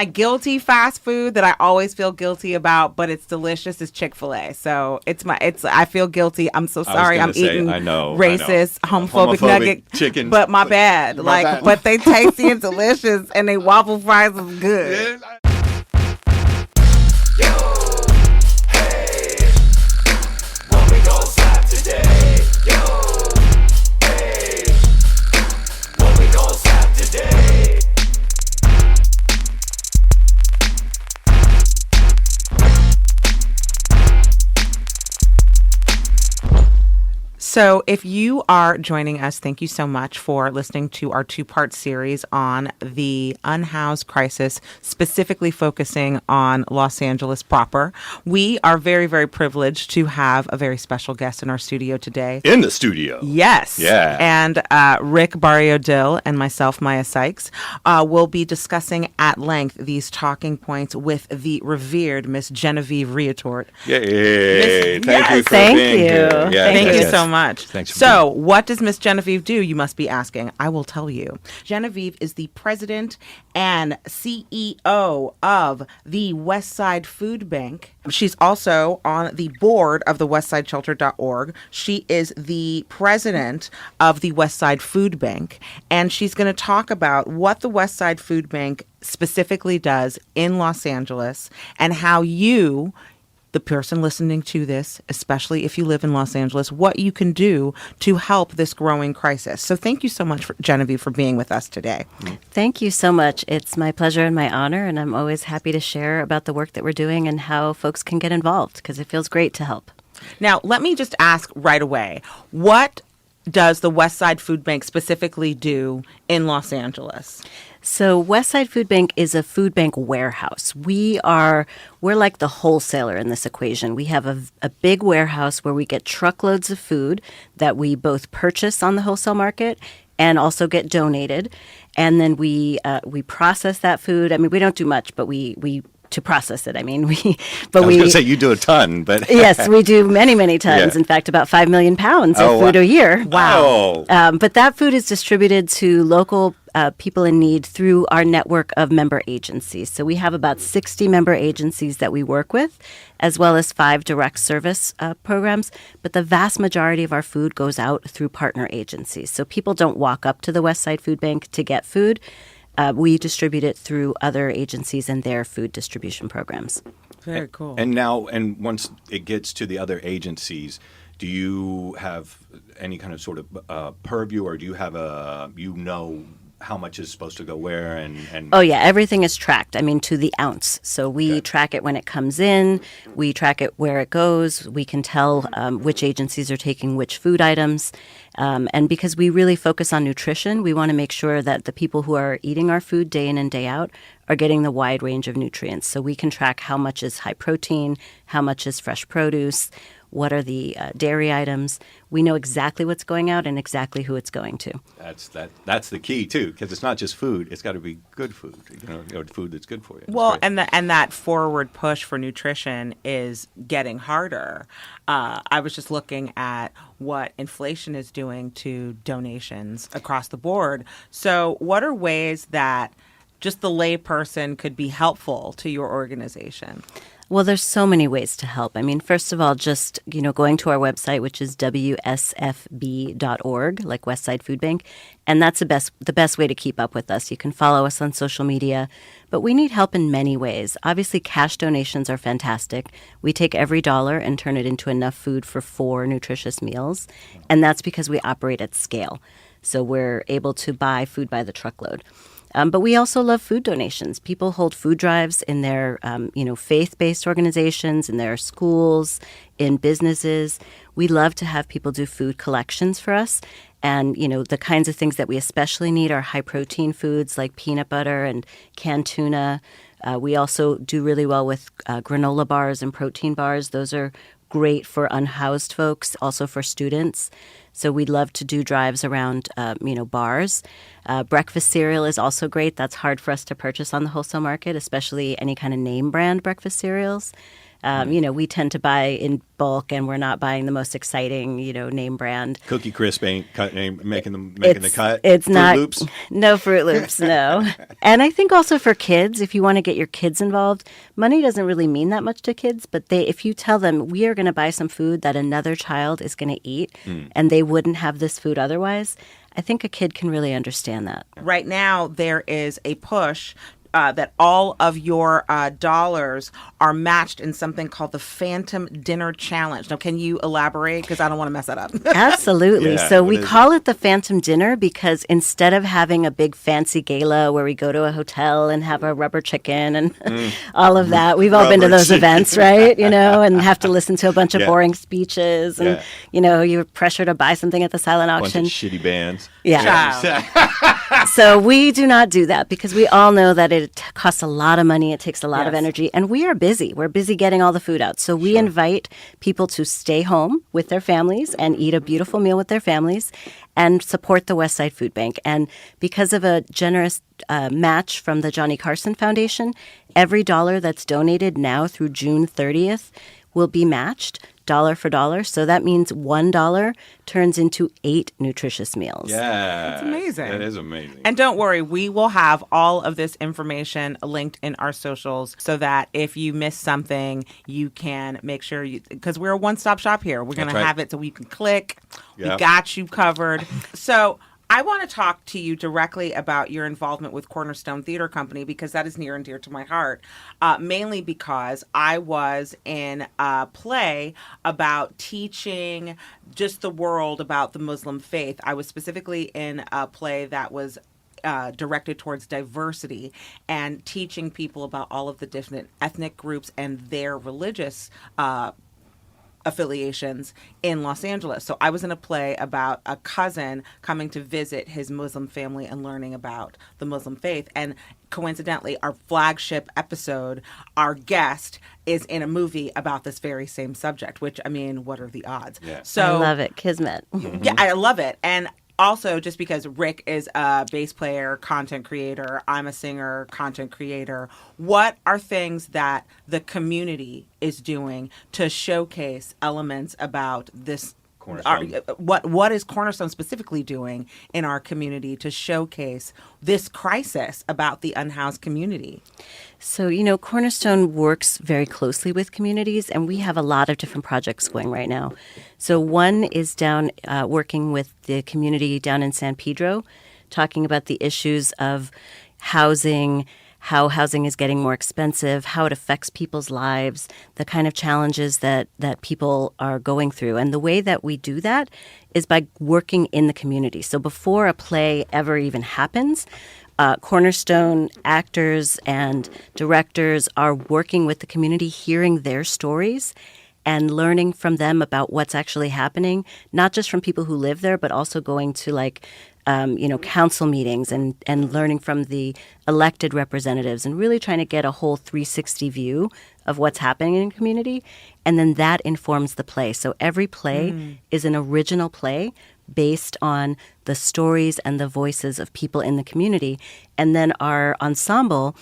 My guilty fast food that I always feel guilty about, but it's delicious, is Chick-fil-A. So I feel guilty. I'm so sorry. I'm eating racist, homophobic nugget chicken. But my bad. But they tasty and delicious, and they waffle fries is good. So if you are joining us, thank you so much for listening to our two-part series on the unhoused crisis, specifically focusing on Los Angeles proper. We are very, very privileged to have a very special guest in our studio today. In the studio. Yes. Yeah. And Rick Barrio-Dill and myself, Maya Sykes, will be discussing at length these talking points with the revered Miss Genevieve Riutort. Yay. Thank you for Thank being you. here. Yeah, Thank you so much. Thanks for So, what does Miss Genevieve do? You must be asking. I will tell you. Genevieve is the president and CEO of the Westside Food Bank. She's also on the board of the westsideshelter.org. She is the president of the Westside Food Bank, and she's going to talk about what the Westside Food Bank specifically does in Los Angeles and how you, the person listening to this, especially if you live in Los Angeles, what you can do to help this growing crisis. So thank you so much, Genevieve, for being with us today. Thank you so much. It's my pleasure and my honor, and I'm always happy to share about the work that we're doing and how folks can get involved, because it feels great to help. Now, let me just ask right away, what does the Westside Food Bank specifically do in Los Angeles? So Westside Food Bank is a food bank warehouse. We're like the wholesaler in this equation. We have a big warehouse where we get truckloads of food that we both purchase on the wholesale market and also get donated. And then we process that food. I mean, we don't do much, but we to process it. I mean, I was going to say you do a ton, but yes, we do many, many tons. Yeah. In fact, about 5 million pounds of food a year. Wow! But that food is distributed to local people in need through our network of member agencies. So we have about 60 member agencies that we work with, as well as 5 direct service programs. But the vast majority of our food goes out through partner agencies. So people don't walk up to the Westside Food Bank to get food. We distribute it through other agencies and their food distribution programs. Very cool. And once it gets to the other agencies, do you have any kind of sort of purview, or do you have how much is supposed to go where? And Oh, yeah. Everything is tracked, to the ounce. So we track it when it comes in. We track it where it goes. We can tell which agencies are taking which food items. And because we really focus on nutrition, we want to make sure that the people who are eating our food day in and day out are getting the wide range of nutrients. So we can track how much is high protein, how much is fresh produce, what are the dairy items. We know exactly what's going out and exactly who it's going to. That's the key too, because it's not just food; it's got to be good food, food that's good for you. Well, and that forward push for nutrition is getting harder. I was just looking at what inflation is doing to donations across the board. So, what are ways that just the layperson could be helpful to your organization? Well, there's so many ways to help. First of all, just, going to our website, which is wsfb.org, like Westside Food Bank, and that's the best way to keep up with us. You can follow us on social media, but we need help in many ways. Obviously, cash donations are fantastic. We take every dollar and turn it into enough food for 4 nutritious meals, and that's because we operate at scale. So we're able to buy food by the truckload. But we also love food donations. People hold food drives in their, faith-based organizations, in their schools, in businesses. We love to have people do food collections for us. And, the kinds of things that we especially need are high-protein foods like peanut butter and canned tuna. We also do really well with granola bars and protein bars. Those are great for unhoused folks, also for students. So we'd love to do drives around, bars. Breakfast cereal is also great. That's hard for us to purchase on the wholesale market, especially any kind of name brand breakfast cereals. We tend to buy in bulk, and we're not buying the most exciting, name brand. Cookie Crisp ain't making the cut. It's Fruit not Loops. No Fruit Loops, no. And I think also for kids, if you want to get your kids involved, money doesn't really mean that much to kids. But if you tell them we are going to buy some food that another child is going to eat, and they wouldn't have this food otherwise, I think a kid can really understand that. Right now, there is a push that all of your dollars are matched in something called the Phantom Dinner Challenge. Now, can you elaborate? Because I don't want to mess that up. Absolutely. Yeah, So what we is call it the Phantom Dinner because instead of having a big fancy gala where we go to a hotel and have a rubber chicken and all of that, we've all been to Rubber those chicken. events, right? And have to listen to a bunch of Yeah. boring speeches and, you're pressured to buy something at the silent Bunch auction. of shitty bands. Yeah. So we do not do that because we all know that it costs a lot of money. It takes a lot of Yes. energy. And we are busy. We're busy getting all the food out. So we invite people to stay home with their families and eat a beautiful meal with their families and support the West Side Food Bank. And because of a generous match from the Johnny Carson Foundation, every dollar that's donated now through June 30th will be matched dollar for dollar. So that means $1 turns into 8 nutritious meals. Yeah. That's amazing. That is amazing. And don't worry, we will have all of this information linked in our socials so that if you miss something, you can make sure because we're a one-stop shop here. We're going to That's right. have it so you can click. We Yep. got you covered. So I want to talk to you directly about your involvement with Cornerstone Theater Company because that is near and dear to my heart, mainly because I was in a play about teaching just the world about the Muslim faith. I was specifically in a play that was directed towards diversity and teaching people about all of the different ethnic groups and their religious affiliations in Los Angeles. So I was in a play about a cousin coming to visit his Muslim family and learning about the Muslim faith. And coincidentally, our flagship episode, our guest is in a movie about this very same subject, which, I mean, what are the odds? Yeah. So I love it. Kismet. yeah, I love it. And also, just because Rick is a bass player, content creator, I'm a singer, content creator, what are things that the community is doing to showcase elements about this? Cornerstone. What is Cornerstone specifically doing in our community to showcase this crisis about the unhoused community? So, Cornerstone works very closely with communities, and we have a lot of different projects going right now. So one is down working with the community down in San Pedro, talking about the issues of housing, how housing is getting more expensive, how it affects people's lives, the kind of challenges that people are going through. And the way that we do that is by working in the community. So before a play ever even happens, Cornerstone actors and directors are working with the community, hearing their stories and learning from them about what's actually happening, not just from people who live there, but also going to council meetings and learning from the elected representatives and really trying to get a whole 360 view of what's happening in the community. And then that informs the play. So every play is an original play based on the stories and the voices of people in the community. And then our ensemble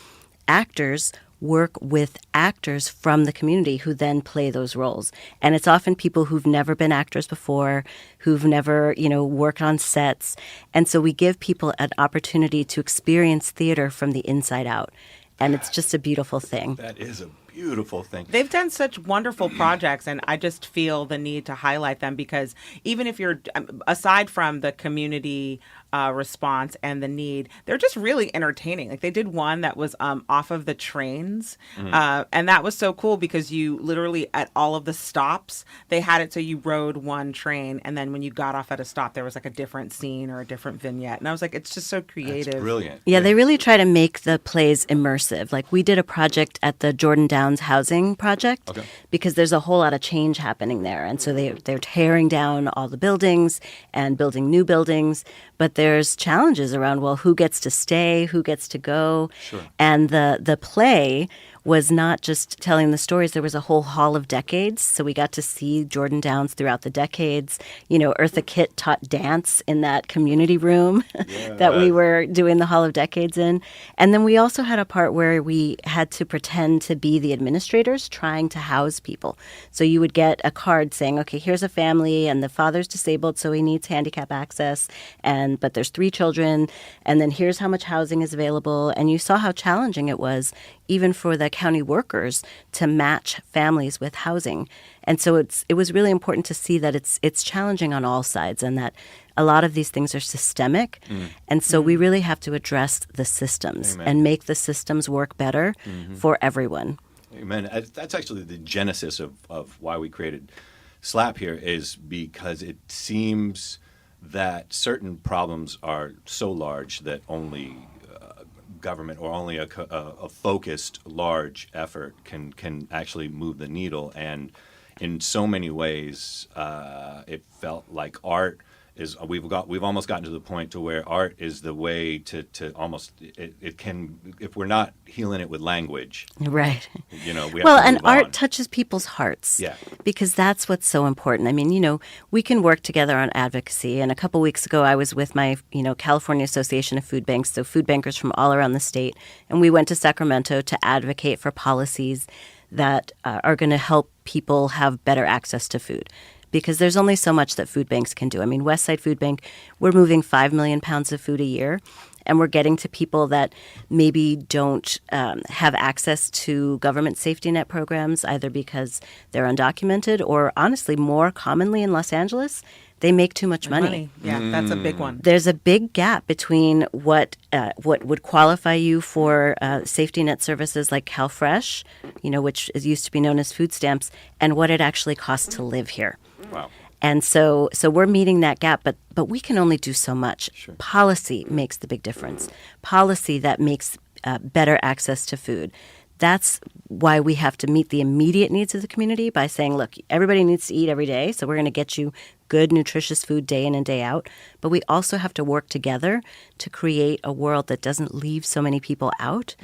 actors work with actors from the community who then play those roles. And it's often people who've never been actors before, who've never, worked on sets. And so we give people an opportunity to experience theater from the inside out. And it's just a beautiful thing. That is a beautiful thing. They've done such wonderful projects, and I just feel the need to highlight them because even if you're, aside from the community response and the need, they're just really entertaining. Like they did one that was off of the trains, and that was so cool because you literally at all of the stops, they had it so you rode one train, and then when you got off at a stop, there was like a different scene or a different vignette. And I was like, it's just so creative. That's brilliant. Yeah, they really try to make the plays immersive. Like we did a project at the Jordan Downs housing project because there's a whole lot of change happening there. And so they're tearing down all the buildings and building new buildings. But there's challenges around, well, who gets to stay, who gets to go. Sure. And the play was not just telling the stories. There was a whole hall of decades. So we got to see Jordan Downs throughout the decades. Eartha Kitt taught dance in that community room that we were doing the hall of decades in. And then we also had a part where we had to pretend to be the administrators trying to house people. So you would get a card saying, okay, here's a family and the father's disabled, so he needs handicap access, but there's 3 children, and then here's how much housing is available. And you saw how challenging it was even for the county workers to match families with housing. And so it was really important to see that it's challenging on all sides and that a lot of these things are systemic. And so we really have to address the systems and make the systems work better for everyone. Amen. That's actually the genesis of why we created SLAP here, is because it seems that certain problems are so large that only government or only a focused large effort can actually move the needle. And in so many ways, it felt like art is we've almost gotten to the point to where art is the way to almost it can, if we're not healing it with language, right? We have well, to and move art on. touches people's hearts, Yeah. because that's what's so important. I mean, we can work together on advocacy. And a couple weeks ago, I was with my California Association of Food Banks, so food bankers from all around the state, and we went to Sacramento to advocate for policies that are going to help people have better access to food. Because there's only so much that food banks can do. I mean, Westside Food Bank, we're moving 5 million pounds of food a year, and we're getting to people that maybe don't have access to government safety net programs, either because they're undocumented or, honestly, more commonly in Los Angeles, they make too much money. Yeah, that's a big one. There's a big gap between what would qualify you for safety net services like CalFresh, which used to be known as food stamps, and what it actually costs to live here. Wow. And so we're meeting that gap, but we can only do so much. Sure. Policy makes the big difference. Policy that makes better access to food. That's why we have to meet the immediate needs of the community by saying, look, everybody needs to eat every day, so we're going to get you good, nutritious food day in and day out. But we also have to work together to create a world that doesn't leave so many people out.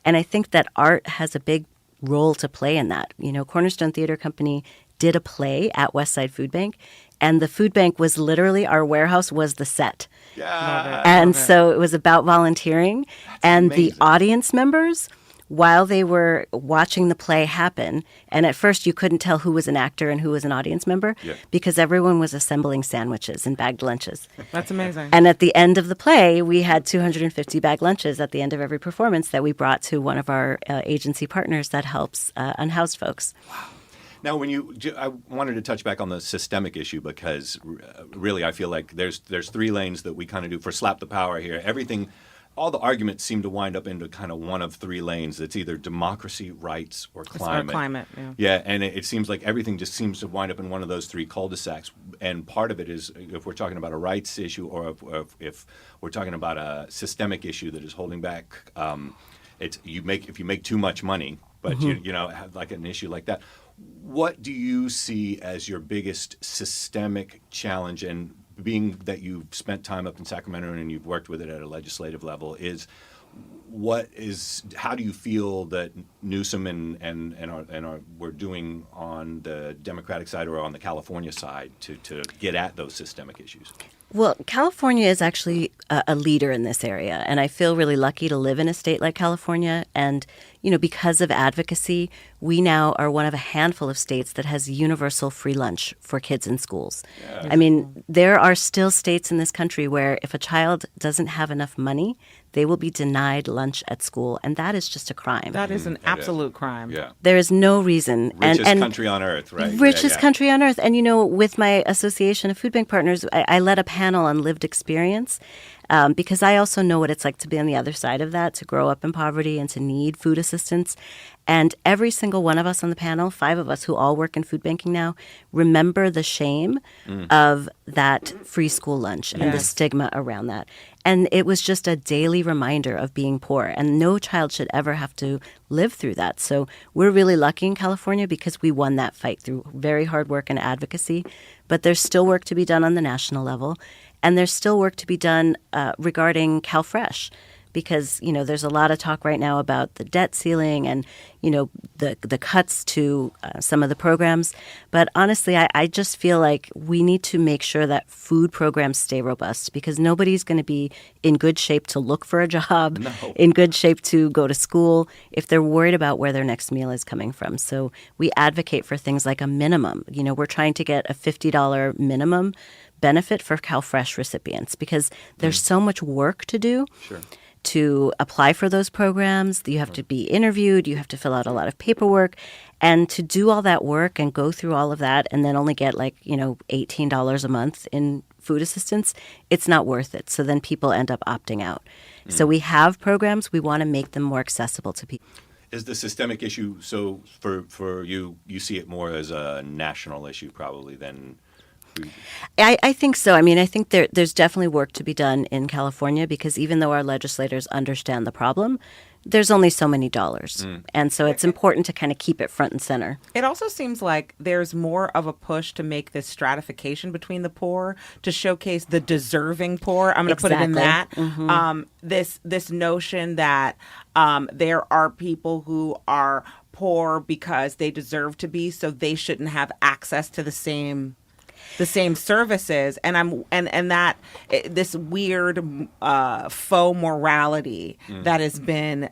And I think that art has a big role to play in that. Cornerstone Theater Company did a play at Westside Food Bank, and the food bank was literally, our warehouse was the set. Yeah. And so it was about volunteering. And amazing. The audience members, while they were watching the play happen, and at first you couldn't tell who was an actor and who was an audience member, because everyone was assembling sandwiches and bagged lunches. That's amazing. And at the end of the play, we had 250 bagged lunches at the end of every performance that we brought to one of our agency partners that helps unhoused folks. Now, I wanted to touch back on the systemic issue, because really I feel like there's 3 lanes that we kind of do for Slap the Power here. All the arguments seem to wind up into kind of one of 3 lanes. It's either democracy, rights, or climate. Or climate, yeah. Yeah, and it seems like everything just seems to wind up in one of those 3 cul-de-sacs. And part of it is, if we're talking about a rights issue, or if we're talking about a systemic issue that is holding back, if you make too much money, but have like an issue like that. What do you see as your biggest systemic challenge, and being that you've spent time up in Sacramento and you've worked with it at a legislative level, how do you feel that Newsom and we're doing on the Democratic side or on the California side to get at those systemic issues? Well, California is actually a leader in this area, and I feel really lucky to live in a state like California. And, because of advocacy, we now are one of a handful of states that has universal free lunch for kids in schools. Yeah. I mean, there are still states in this country where if a child doesn't have enough money, they will be denied lunch at school, and that is just a crime. That is an absolute crime. Yeah. There is no reason. Richest country on earth, right? Richest country on earth. And, with my Association of Food Bank Partners, I led a panel on lived experience because I also know what it's like to be on the other side of that, to grow up in poverty and to need food assistance. And every single one of us on the panel, 5 of us who all work in food banking now, remember the shame of that free school lunch and the stigma around that. And it was just a daily reminder of being poor. And no child should ever have to live through that. So we're really lucky in California because we won that fight through very hard work and advocacy. But there's still work to be done on the national level. And there's still work to be done regarding CalFresh. because, there's a lot of talk right now about the debt ceiling and, the cuts to some of the programs. But honestly, I just feel like we need to make sure that food programs stay robust, because nobody's going to be in good shape to look for a job, in good shape to go to school, if they're worried about where their next meal is coming from. So we advocate for things like a minimum. We're trying to get a $50 minimum benefit for CalFresh recipients, because there's so much work to do. Sure. To apply for those programs. You have to be interviewed, you have to fill out a lot of paperwork, and to do all that work and go through all of that and then only get $18 a month in food assistance, it's not worth it. So then people end up opting out. So we have programs, we want to make them more accessible to people. Is the systemic issue, so for you see it more as a national issue probably than... I think so. I think there's definitely work to be done in California, because even though our legislators understand the problem, there's only so many dollars. And so it's important to kind of keep it front and center. It also seems like there's more of a push to make this stratification between the poor, to showcase the deserving poor. I'm going to put it in that. This notion that there are people who are poor because they deserve to be, so they shouldn't have access to the same services, and that this weird faux morality that has been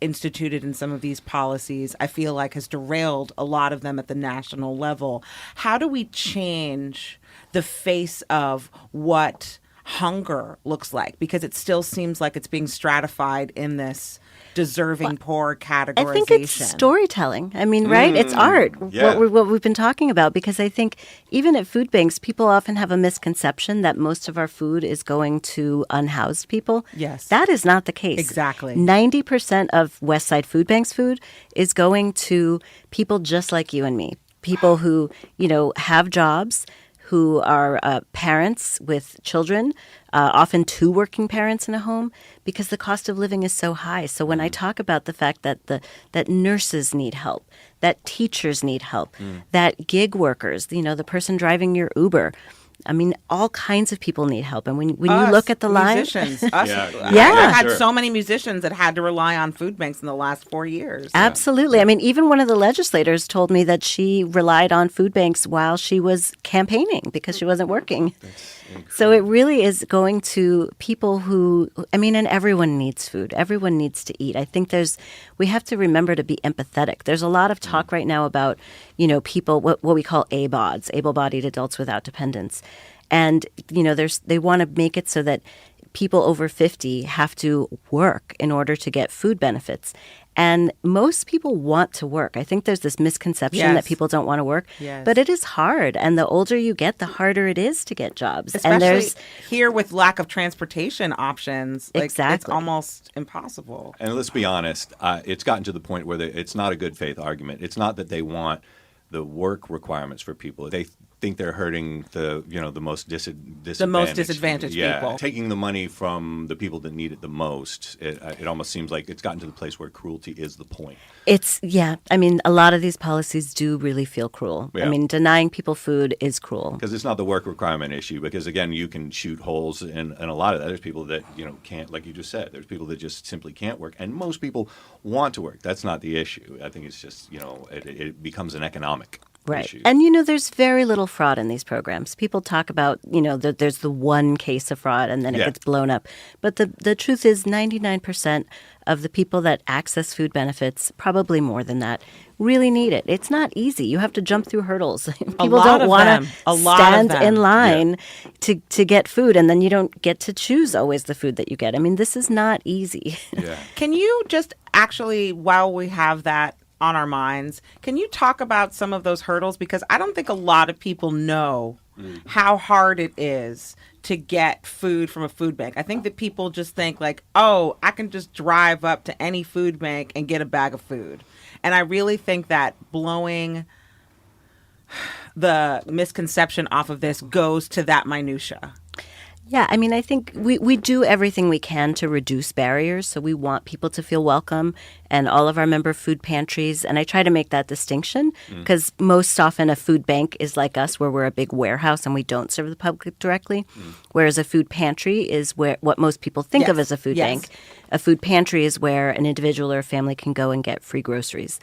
instituted in some of these policies, I feel like has derailed a lot of them at the national level. How do we change the face of what hunger looks like? Because it still seems like it's being stratified in this deserving poor categorization. I think it's storytelling. Right? It's art, what we've been talking about, because I think even at food banks, people often have a misconception that most of our food is going to unhoused people. Yes. That is not the case. Exactly. 90% of West Side Food Bank's food is going to people just like you and me, people who, have jobs, who are parents with children, often two working parents in a home, because the cost of living is so high. So when I talk about the fact that that nurses need help, that teachers need help, that gig workers, the person driving your Uber, all kinds of people need help. And when you look at the line... Musicians. Yeah. I've had so many musicians that had to rely on food banks in the last 4 years. Absolutely. Even one of the legislators told me that she relied on food banks while she was campaigning because she wasn't working. So it really is going to people who, and everyone needs food. Everyone needs to eat. I think we have to remember to be empathetic. There's a lot of talk right now about, people, what we call ABODs, able-bodied adults without dependence. And, they want to make it so that people over 50 have to work in order to get food benefits. And most people want to work. I think there's this misconception that people don't want to work. Yes. But it is hard. And the older you get, the harder it is to get jobs. Especially here with lack of transportation options. Exactly. It's almost impossible. And let's be honest, it's gotten to the point where it's not a good faith argument. It's not that they want the work requirements for people. They think they're hurting the most disadvantaged. The most disadvantaged yeah, people. Taking the money from the people that need it the most. It almost seems like it's gotten to the place where cruelty is the point. A lot of these policies do really feel cruel. Yeah. Denying people food is cruel. Because it's not the work requirement issue. Because again, you can shoot holes in a lot of that. There's people that can't, like you just said. There's people that just simply can't work, and most people want to work. That's not the issue. I think it's just it becomes an economic. Right. Issue. And, there's very little fraud in these programs. People talk about, that there's the one case of fraud and then it gets blown up. But the truth is 99% of the people that access food benefits, probably more than that, really need it. It's not easy. You have to jump through hurdles. People don't want to stand in line to get food, and then you don't get to choose always the food that you get. This is not easy. Yeah. Can you just actually, while we have that on our minds, can you talk about some of those hurdles? Because I don't think a lot of people know how hard it is to get food from a food bank. I think that people just think like, oh, I can just drive up to any food bank and get a bag of food. And I really think that blowing the misconception off of this goes to that minutia. Yeah, I mean, I think we do everything we can to reduce barriers. So we want people to feel welcome, and all of our member food pantries. And I try to make that distinction because most often a food bank is like us, where we're a big warehouse and we don't serve the public directly. Whereas a food pantry is what most people think of Yes, as a food yes. bank. A food pantry is where an individual or a family can go and get free groceries.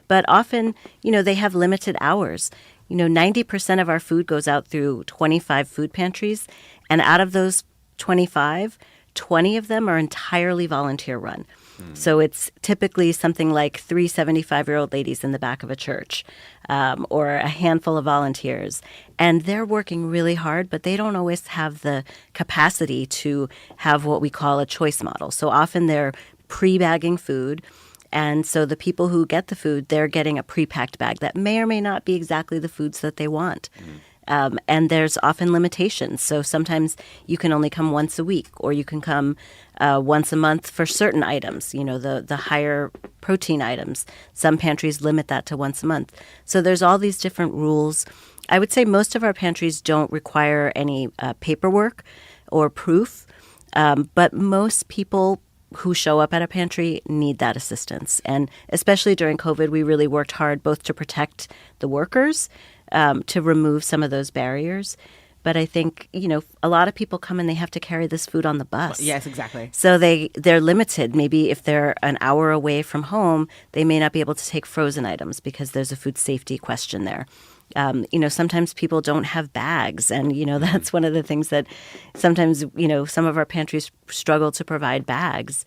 But often, they have limited hours. 90% of our food goes out through 25 food pantries. And out of those 25, 20 of them are entirely volunteer run. So it's typically something like 3 75-year-old ladies in the back of a church, or a handful of volunteers. And they're working really hard, but they don't always have the capacity to have what we call a choice model. So often they're pre-bagging food. And so the people who get the food, they're getting a pre-packed bag that may or may not be exactly the foods that they want. And there's often limitations. So sometimes you can only come once a week, or you can come once a month for certain items, the higher protein items. Some pantries limit that to once a month. So there's all these different rules. I would say most of our pantries don't require any paperwork or proof, but most people who show up at a pantry need that assistance. And especially during COVID, we really worked hard both to protect the workers, to remove some of those barriers. But I think, a lot of people come and they have to carry this food on the bus. Yes, exactly. So they're limited. Maybe if they're an hour away from home, they may not be able to take frozen items because there's a food safety question there. Sometimes people don't have bags. And, that's one of the things that sometimes, some of our pantries struggle to provide bags.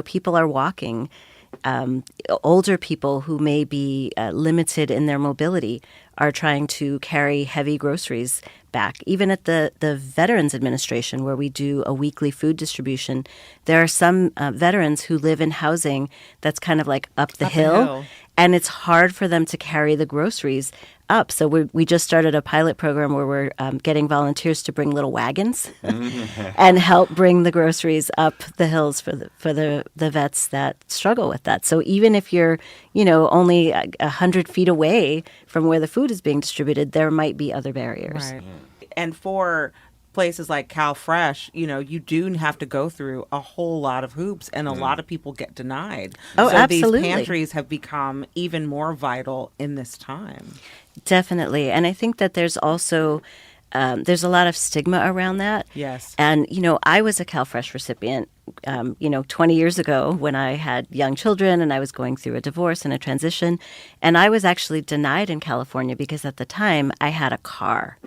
People are walking. Older people who may be limited in their mobility are trying to carry heavy groceries back. Even at the Veterans Administration, where we do a weekly food distribution, there are some veterans who live in housing that's kind of like up the hill. And it's hard for them to carry the groceries up. So we just started a pilot program where we're getting volunteers to bring little wagons and help bring the groceries up the hills for the vets that struggle with that. So even if you're, only 100 feet away from where the food is being distributed, there might be other barriers. Right. And for places like CalFresh, you do have to go through a whole lot of hoops, and a lot of people get denied. Oh, so absolutely. These pantries have become even more vital in this time. Definitely. And I think that there's also there's a lot of stigma around that. Yes. And, I was a CalFresh recipient, 20 years ago when I had young children and I was going through a divorce and a transition. And I was actually denied in California because at the time I had a car.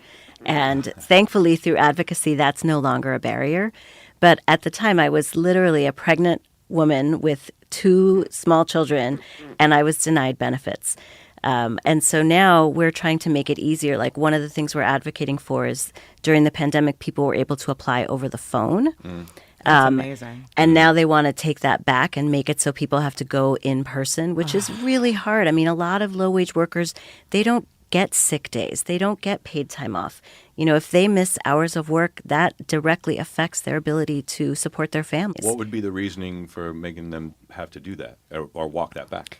And thankfully, through advocacy, that's no longer a barrier. But at the time, I was literally a pregnant woman with 2 small children, and I was denied benefits. And so now we're trying to make it easier. Like, one of the things we're advocating for is during the pandemic, people were able to apply over the phone. That's amazing. And now they want to take that back and make it so people have to go in person, which is really hard. I mean, a lot of low-wage workers, they don't get sick days. They don't get paid time off. If they miss hours of work, that directly affects their ability to support their families. What would be the reasoning for making them have to do that or walk that back?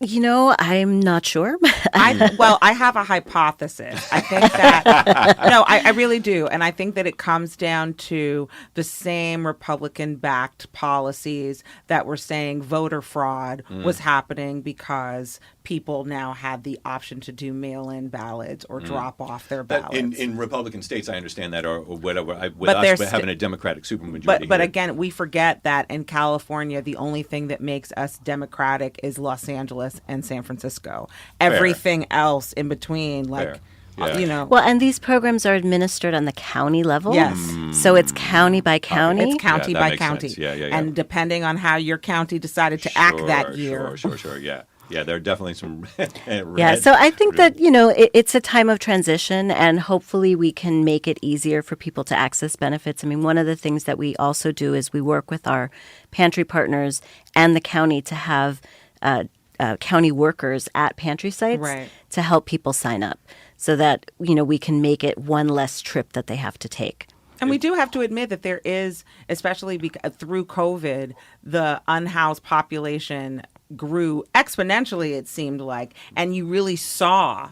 I'm not sure. I have a hypothesis. I think that, no, I really do. And I think that it comes down to the same Republican-backed policies that were saying voter fraud was happening because people now had the option to do mail-in ballots or drop off their ballots. In Republican states, I understand that, or whatever. With But us they're having a Democratic supermajority. But here. again, we forget that in California, the only thing that makes us Democratic is Los Angeles and San Francisco. Everything else in between, like, Yeah. Well, and these programs are administered on the county level. Yes. So it's county by county. It's county that by makes county. sense. Yeah. And depending on how your county decided to act that year. Sure. Yeah, there are definitely some Yeah, so I think that, it's a time of transition, and hopefully we can make it easier for people to access benefits. I mean, one of the things that we also do is we work with our pantry partners and the county to have county workers at pantry sites to help people sign up so that, we can make it one less trip that they have to take. And we do have to admit that there is, especially through COVID, the unhoused population grew exponentially, it seemed like, and you really saw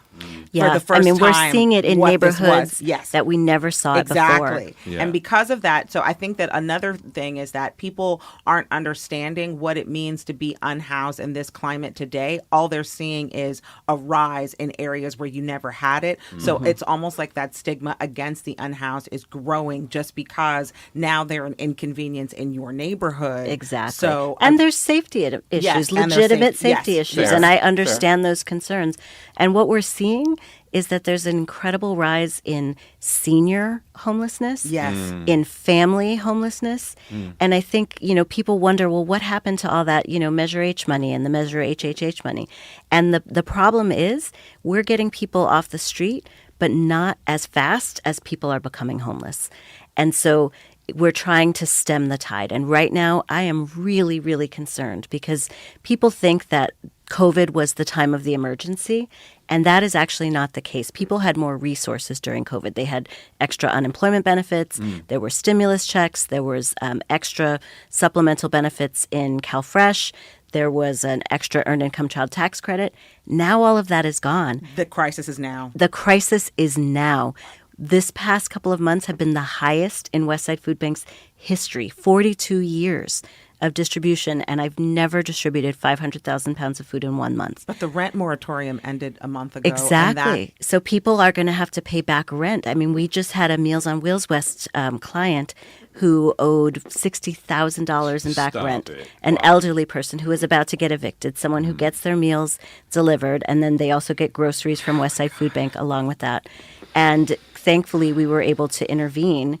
Yeah, for the first time. we're seeing it in what this neighborhoods was. Yes. that we never saw it before. Exactly. Yeah. And because of that, so I think that another thing is that people aren't understanding what it means to be unhoused in this climate today. All they're seeing is a rise in areas where you never had it. So it's almost like that stigma against the unhoused is growing just because now they're an inconvenience in your neighborhood. Exactly. So and there's safety issues, Yes, and there's legitimate safe- safety yes, issues, fair, and I fair. understand those concerns. And what we're seeing is that there's an incredible rise in senior homelessness, Yes. in family homelessness. And I think, people wonder, well, what happened to all that, Measure H money and the Measure HHH money? And the problem is we're getting people off the street, but not as fast as people are becoming homeless. And so we're trying to stem the tide. And right now, I am really, really concerned because people think that COVID was the time of the emergency, and that is actually not the case. People had more resources during COVID. They had extra unemployment benefits, there were stimulus checks, there was extra supplemental benefits in CalFresh, there was an extra earned income child tax credit. Now all of that is gone. The crisis is now. The crisis is now. This past couple of months have been the highest in Westside Food Bank's history, 42 years of distribution, and I've never distributed 500,000 pounds of food in 1 month. But the rent moratorium ended a month ago. and Exactly. So people are going to have to pay back rent. I mean, we just had a Meals on Wheels West client who owed $60,000 in back Stop rent. it. An Wow. elderly person who is about to get evicted, someone who gets their meals delivered, and then they also get groceries from Westside Food Bank along with that. And thankfully, we were able to intervene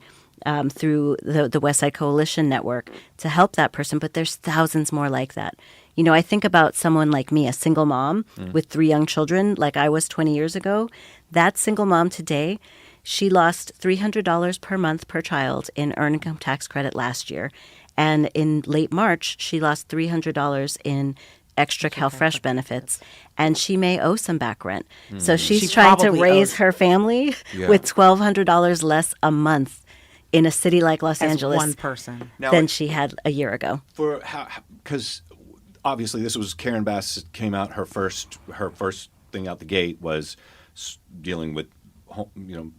through the Westside Coalition Network to help that person, but there's thousands more like that. I think about someone like me, a single mom with 3 young children, like I was 20 years ago. That single mom today, she lost $300 per month per child in earned income tax credit last year. And in late March, she lost $300 in extra CalFresh benefits, and she may owe some back rent. So she's She trying to probably raise owes- her family Yeah. with $1,200 less a month in a city like Los as Angeles one person. Now, than she had a year ago. for how, because obviously this was Karen Bass came out, her first thing out the gate was dealing with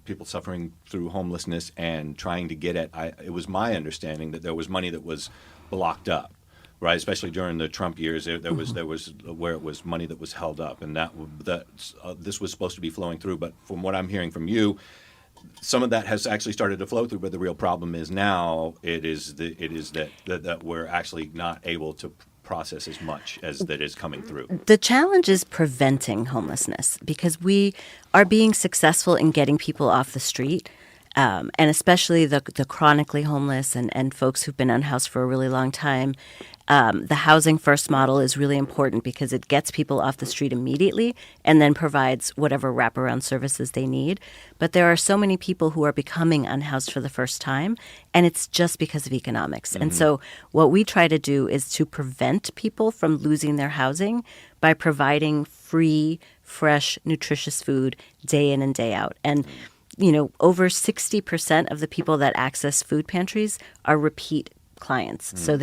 people suffering through homelessness and trying to get at. It was my understanding that there was money that was blocked up, right? Especially during the Trump years, there was where it was money that was held up, and this was supposed to be flowing through. But from what I'm hearing from you, some of that has actually started to flow through. But the real problem is now it is that we're actually not able to process as much as that is coming through. The challenge is preventing homelessness because we are being successful in getting people off the street, and especially the chronically homeless and folks who've been unhoused for a really long time. The housing first model is really important because it gets people off the street immediately and then provides whatever wraparound services they need. But there are so many people who are becoming unhoused for the first time, and it's just because of economics. And so what we try to do is to prevent people from losing their housing by providing free, fresh, nutritious food day in and day out. And over 60% of the people that access food pantries are repeat clients. So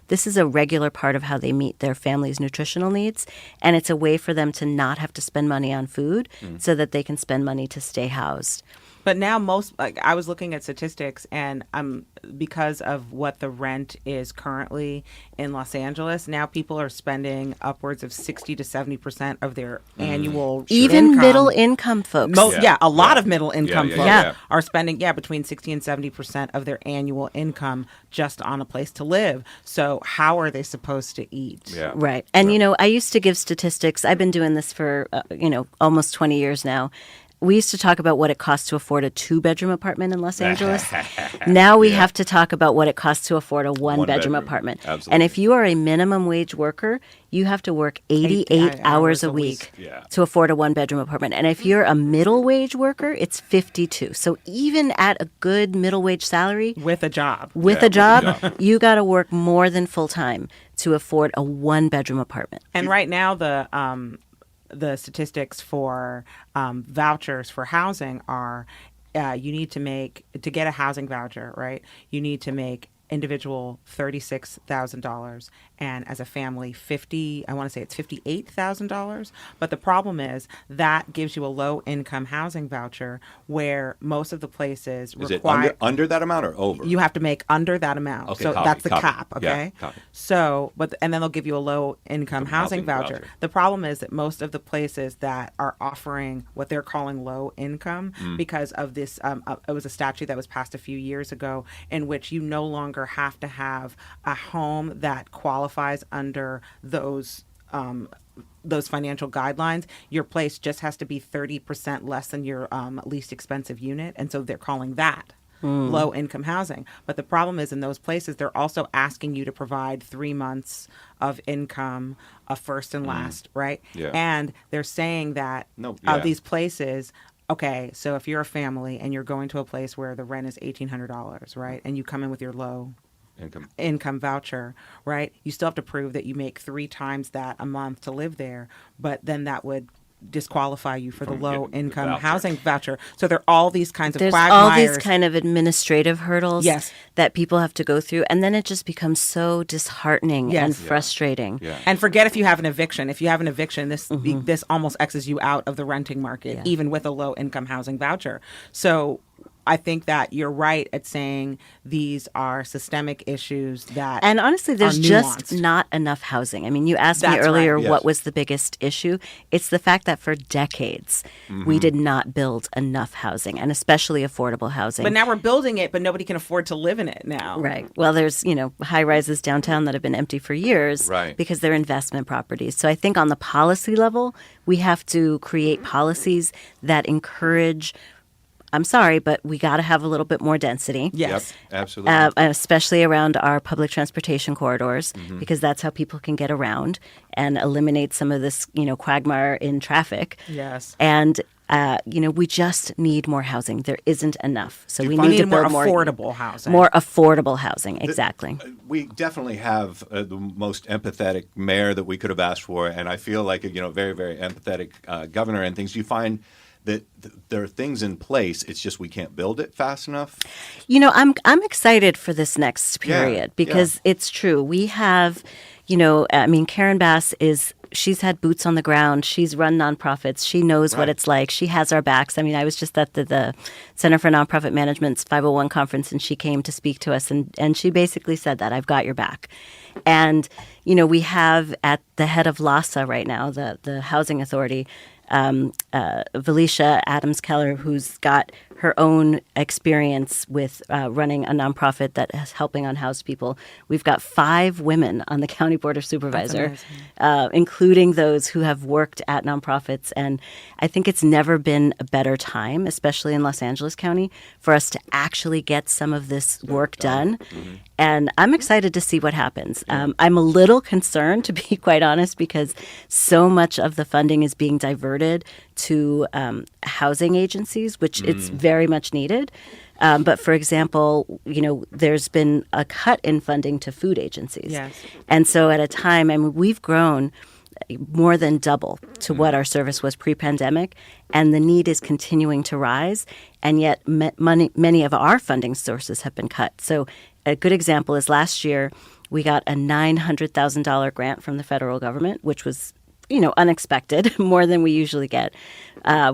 this is a regular part of how they meet their family's nutritional needs, and it's a way for them to not have to spend money on food so that they can spend money to stay housed. But now I was looking at statistics, and because of what the rent is currently in Los Angeles, now people are spending upwards of 60 to 70% of their annual Even income. middle income folks. A lot of middle income folks yeah. are spending between 60 and 70% of their annual income just on a place to live. So how are they supposed to eat? Yeah. Right. And, I used to give statistics. I've been doing this for, almost 20 years now. We used to talk about what it costs to afford a 2-bedroom apartment in Los Angeles. Now we have to talk about what it costs to afford a 1-bedroom bedroom. apartment. Absolutely. And if you are a minimum wage worker, you have to work 88 hours a week Yeah. to afford a 1-bedroom apartment. And if you're a middle wage worker, it's 52. So even at a good middle wage salary, With a job. with a job, you got to work more than full time to afford a 1-bedroom apartment. And right now, the statistics for vouchers for housing are you need to get a housing voucher, right? You need to make individual $36,000 and as a family, I want to say it's $58,000. But the problem is that gives you a low income housing voucher where most of the places Is require. it under that amount or over? You have to make under that amount. Okay, So copy, that's the copy. cap, Yeah, okay? copy. So, and then they'll give you a low income housing voucher. The problem is that most of the places that are offering what they're calling low income because of this, it was a statute that was passed a few years ago in which you no longer have to have a home that qualifies under those financial guidelines. Your place just has to be 30% less than your least expensive unit. And so they're calling that low income housing. But the problem is in those places, they're also asking you to provide 3 months of income, a first and last, right? Yeah. And they're saying that these places, okay, so if you're a family and you're going to a place where the rent is $1,800, right? And you come in with your low income voucher, right? You still have to prove that you make 3 times that a month to live there, but then that would disqualify you for the low income housing voucher. So there are all these kinds of quagmires. There's all these kind of administrative hurdles Yes. that people have to go through, and then it just becomes so disheartening Yes. and frustrating. Yeah. And forget if you have an eviction. If you have an eviction, this almost X's you out of the renting market, even with a low income housing voucher. So I think that you're right at saying these are systemic issues that And honestly, there's are just nuanced. not enough housing. I mean, you asked me That's earlier right. Yes. what was the biggest issue. It's the fact that for decades, we did not build enough housing, and especially affordable housing. But now we're building it, but nobody can afford to live in it now. Right. Well, there's, high rises downtown that have been empty for years Right. because they're investment properties. So I think on the policy level, we have to create policies that encourage. I'm sorry, but we got to have a little bit more density. Yes. Yep, absolutely. Especially around our public transportation corridors, because that's how people can get around and eliminate some of this, quagmire in traffic. Yes. And, we just need more housing. There isn't enough. So we We need to need more build affordable housing. More affordable housing, exactly. We definitely have the most empathetic mayor that we could have asked for, and I feel like a very, very empathetic governor and things. You find that there are things in place. It's just we can't build it fast enough. I'm excited for this next period because it's true. We have, Karen Bass she's had boots on the ground. She's run nonprofits. She knows what it's like. She has our backs. I mean, I was just at the Center for Nonprofit Management's 501 conference, and she came to speak to us, and she basically said that, I've got your back. And, we have at the head of LASA right now, the Housing Authority, Valicia Adams-Keller, who's got her own experience with running a nonprofit that is helping unhoused people. We've got 5 women on the County Board of Supervisors, including those who have worked at nonprofits. And I think it's never been a better time, especially in Los Angeles County, for us to actually get some of this work done. And I'm excited to see what happens. I'm a little concerned, to be quite honest, because so much of the funding is being diverted to housing agencies, which it's very much needed. But for example, there's been a cut in funding to food agencies. Yes. And so at a time, we've grown more than double to what our service was pre-pandemic, and the need is continuing to rise, and yet many of our funding sources have been cut. So a good example is last year we got a $900,000 grant from the federal government, which was unexpected, more than we usually get,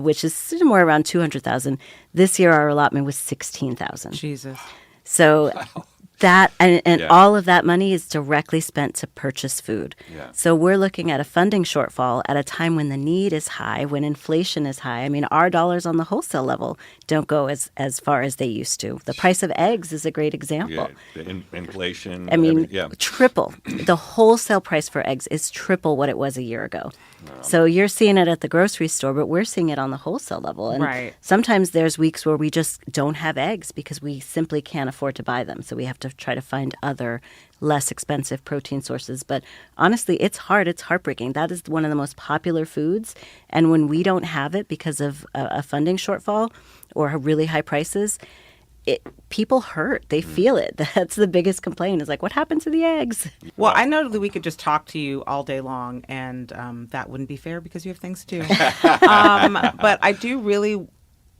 which is more around $200,000. This year our allotment was $16,000. Jesus. So that and all of that money is directly spent to purchase food. Yeah. So we're looking at a funding shortfall at a time when the need is high, when inflation is high. I mean, our dollars on the wholesale level don't go as far as they used to. The price of eggs is a great example. Yeah, the inflation. Triple. The wholesale price for eggs is triple what it was a year ago. So you're seeing it at the grocery store, but we're seeing it on the wholesale level. And sometimes there's weeks where we just don't have eggs because we simply can't afford to buy them. So we have to try to find other less expensive protein sources. But honestly, it's hard. It's heartbreaking. That is one of the most popular foods. And when we don't have it because of a funding shortfall or really high prices, people hurt. They feel it. That's the biggest complaint is like, what happened to the eggs? Well, I know that we could just talk to you all day long, and that wouldn't be fair because you have things to do. But I do really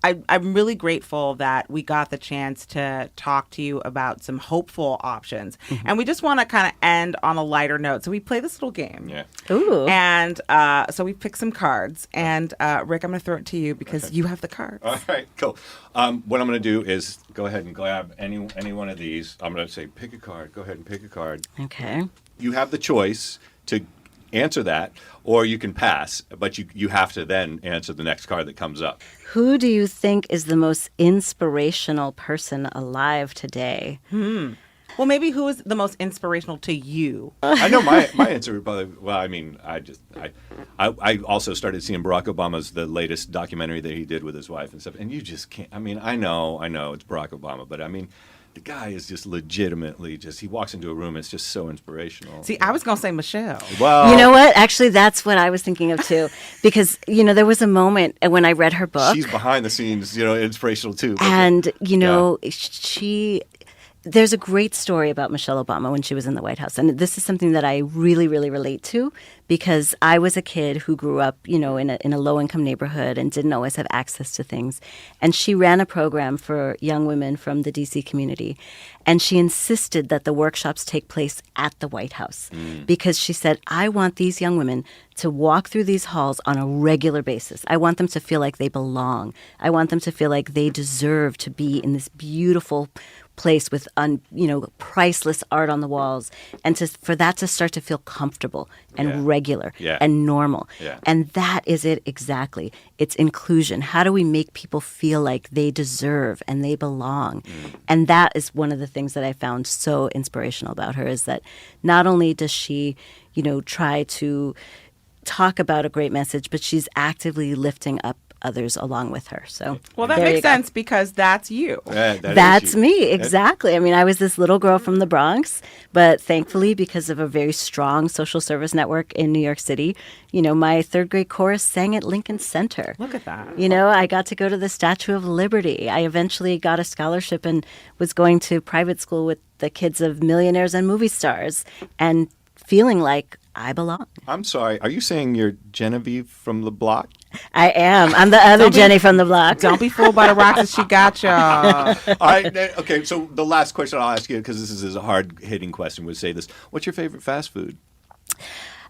I'm really grateful that we got the chance to talk to you about some hopeful options. And we just want to kind of end on a lighter note. So we play this little game. Yeah. Ooh. And so we picked some cards. And Rick, I'm going to throw it to you because you have the cards. All right, cool. What I'm going to do is go ahead and grab any one of these. I'm going to say, pick a card. Go ahead and pick a card. Okay. You have the choice to answer that, or you can pass, but you have to then answer the next card that comes up. Who do you think is the most inspirational person alive today? Well, maybe who is the most inspirational to you? I know my answer. Probably, well, I mean, I also started seeing Barack Obama's the latest documentary that he did with his wife and stuff, and you just can't. I mean, I know it's Barack Obama, but I mean, the guy is just legitimately he walks into a room, it's just so inspirational. See, I was going to say Michelle. Well, You know what? Actually, that's what I was thinking of too. Because, there was a moment when I read her book. she's behind the scenes, inspirational too. but- And, there's a great story about Michelle Obama when she was in the White House. And this is something that I really, really relate to because I was a kid who grew up, in a low-income neighborhood and didn't always have access to things. And she ran a program for young women from the D.C. community. And she insisted that the workshops take place at the White House because she said, I want these young women to walk through these halls on a regular basis. I want them to feel like they belong. I want them to feel like they deserve to be in this beautiful place with priceless art on the walls, and for that to start to feel comfortable and regular and normal. Yeah. And that is it exactly. It's inclusion. How do we make people feel like they deserve and they belong? And that is one of the things that I found so inspirational about her, is that not only does she, try to talk about a great message, but she's actively lifting up others along with her. So Well, that there makes you go. sense because that's you. Yeah, That's me, exactly. I mean, I was this little girl from the Bronx, but thankfully, because of a very strong social service network in New York City, my third grade chorus sang at Lincoln Center. Look at that. I got to go to the Statue of Liberty. I eventually got a scholarship and was going to private school with the kids of millionaires and movie stars and feeling like I belong. I'm sorry. Are you saying you're Genevieve from the block? I am. I'm the other Jenny from the block. Don't be fooled by the rocks that she got y'all. All right. Okay. So the last question I'll ask you, because this is a hard-hitting question, would say this: what's your favorite fast food?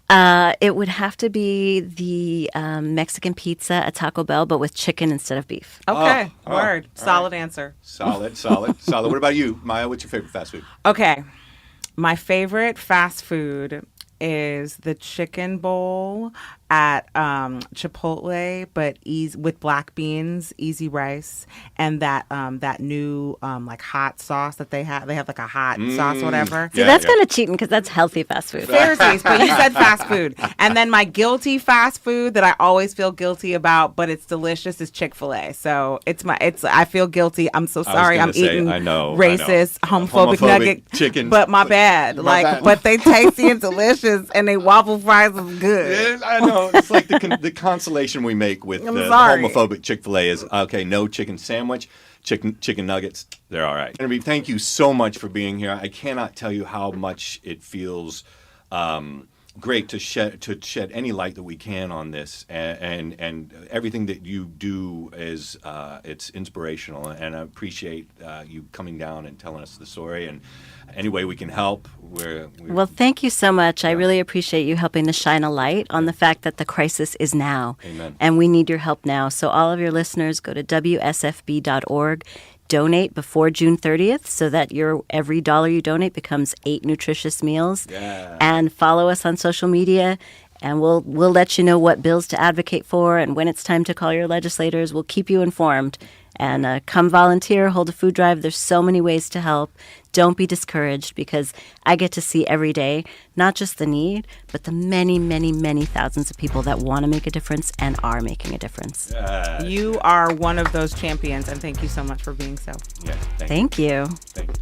It would have to be the Mexican pizza at Taco Bell, but with chicken instead of beef. Okay, Oh, word. all Solid right. answer. Solid. What about you, Maya? What's your favorite fast food? Okay. My favorite fast food is the chicken bowl at Chipotle, but with black beans, easy rice, and that new like hot sauce that they have. They have like a hot sauce, whatever. See, that's kind of cheating because that's healthy fast food. Pharisees, but you said fast food. And then my guilty fast food that I always feel guilty about, but it's delicious, is Chick-fil-A. So I feel guilty. I'm so sorry. I'm eating racist, homophobic nugget chicken, but my bad. But they tasty and delicious, and they waffle fries is good. Yeah, I know. It's like the consolation we make with the homophobic Chick-fil-A is, okay, no chicken sandwich, chicken nuggets, they're all right. Genevieve, thank you so much for being here. I cannot tell you how much it feels great to shed any light that we can on this, and everything that you do is it's inspirational, and I appreciate you coming down and telling us the story, and any way we can help. Well, thank you so much. I really appreciate you helping to shine a light on the fact that the crisis is now. Amen. And we need your help now. So all of your listeners, go to WSFB.org. Donate before June 30th so that every dollar you donate becomes 8 nutritious meals. Yeah. And follow us on social media, and we'll let you know what bills to advocate for, and when it's time to call your legislators. We'll keep you informed. And come volunteer, hold a food drive. There's so many ways to help. Don't be discouraged, because I get to see every day not just the need, but the many, many, many thousands of people that want to make a difference and are making a difference. You are one of those champions, and thank you so much for being so. Yeah, Thank you. Thank you.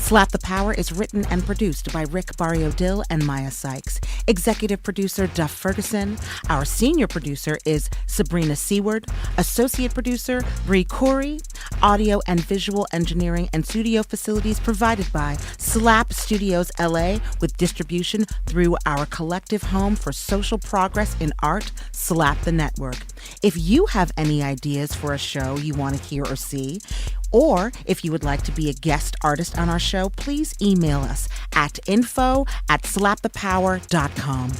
Slap the Power is written and produced by Rick Barrio-Dill and Maya Sykes. Executive producer Duff Ferguson. Our senior producer is Sabrina Seward. Associate producer Bree Corey. Audio and visual engineering and studio facilities provided by Slap Studios LA, with distribution through our collective home for social progress in art, Slap the Network. If you have any ideas for a show you want to hear or see, or if you would like to be a guest artist on our show, please email us at info@slapthepower.com.